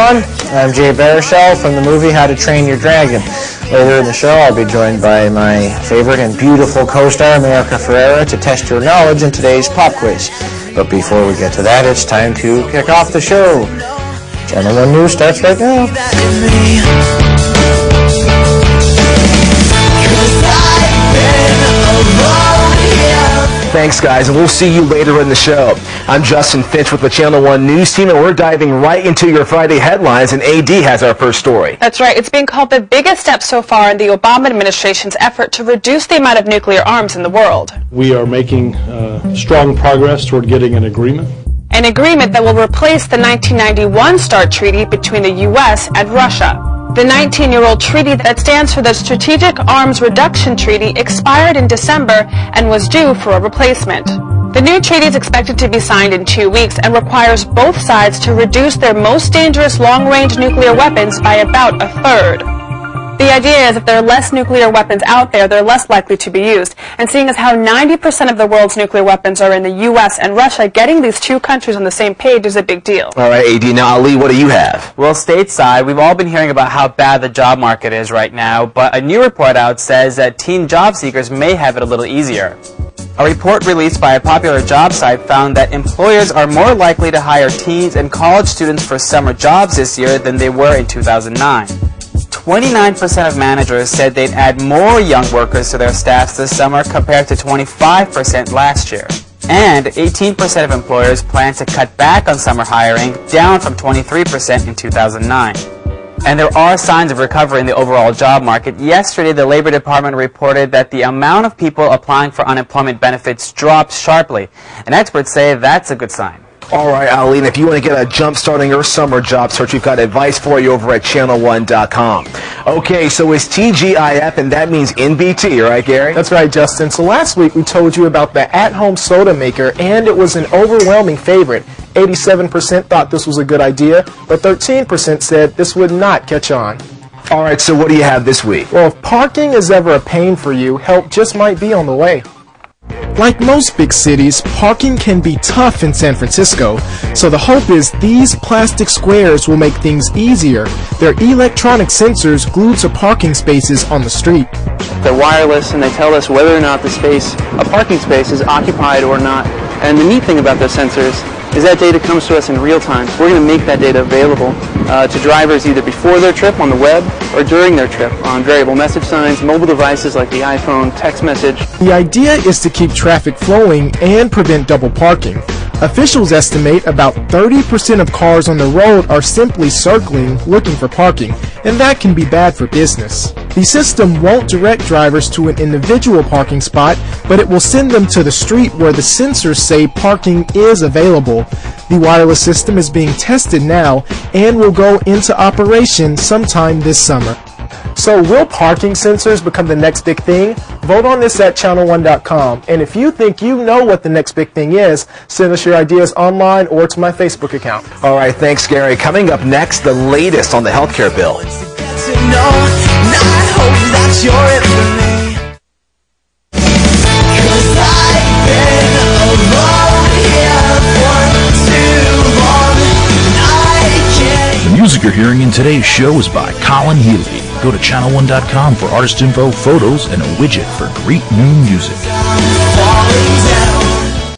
everyone. I'm Jay Baruchel from the movie How to Train Your Dragon. Later in the show, I'll be joined by my favorite and beautiful co-star, America Ferrera, to test your knowledge in today's pop quiz. But before we get to that, it's time to kick off the show. Channel One News starts right now. Thanks, guys, and we'll see you later in the show. I'm Justin Finch with the Channel One News team, and we're diving right into your Friday headlines, and AD has our first story. That's right. It's being called the biggest step so far in the Obama administration's effort to reduce the amount of nuclear arms in the world. We are making strong progress toward getting an agreement. An agreement that will replace the 1991 START treaty between the U.S. and Russia. The 19-year-old treaty that stands for the Strategic Arms Reduction Treaty expired in December and was due for a replacement. The new treaty is expected to be signed in 2 weeks and requires both sides to reduce their most dangerous long-range nuclear weapons by about a third. The idea is if there are less nuclear weapons out there, they're less likely to be used. And seeing as how 90% of the world's nuclear weapons are in the U.S. and Russia, getting these two countries on the same page is a big deal. All right, AD. Now, Ali, what do you have? Well, stateside, we've all been hearing about how bad the job market is right now, but a new report out says that teen job seekers may have it a little easier. A report released by a popular job site found that employers are more likely to hire teens and college students for summer jobs this year than they were in 2009. 29% of managers said they'd add more young workers to their staffs this summer compared to 25% last year. And 18% of employers plan to cut back on summer hiring, down from 23% in 2009. And there are signs of recovery in the overall job market. Yesterday, the Labor Department reported that the amount of people applying for unemployment benefits dropped sharply. And experts say that's a good sign. All right, Ali, and if you want to get a jump starting your summer job search, we've got advice for you over at ChannelOne.com. Okay, so it's TGIF, and that means NBT, right, Gary? That's right, Justin. So last week we told you about the at-home soda maker, and it was an overwhelming favorite. 87% thought this was a good idea, but 13% said this would not catch on. All right, so what do you have this week? Well, if parking is ever a pain for you, help just might be on the way. Like most big cities, parking can be tough in San Francisco, so the hope is these plastic squares will make things easier. They're electronic sensors glued to parking spaces on the street. They're wireless and they tell us whether or not a parking space is occupied or not. And the neat thing about those sensors is that data comes to us in real time. So we're going to make that data available to drivers either before their trip on the web or during their trip on variable message signs, mobile devices like the iPhone, text message. The idea is to keep traffic flowing and prevent double parking. Officials estimate about 30% of cars on the road are simply circling looking for parking, and that can be bad for business. The system won't direct drivers to an individual parking spot, but it will send them to the street where the sensors say parking is available. The wireless system is being tested now and will go into operation sometime this summer. So will parking sensors become the next big thing? Vote on this at ChannelOne.com. And if you think you know what the next big thing is, send us your ideas online or to my Facebook account. All right, thanks, Gary. Coming up next, the latest on the healthcare bill. The music you're hearing in today's show is by Colin Healy. Go to ChannelOne.com for artist info, photos, and a widget for great new music.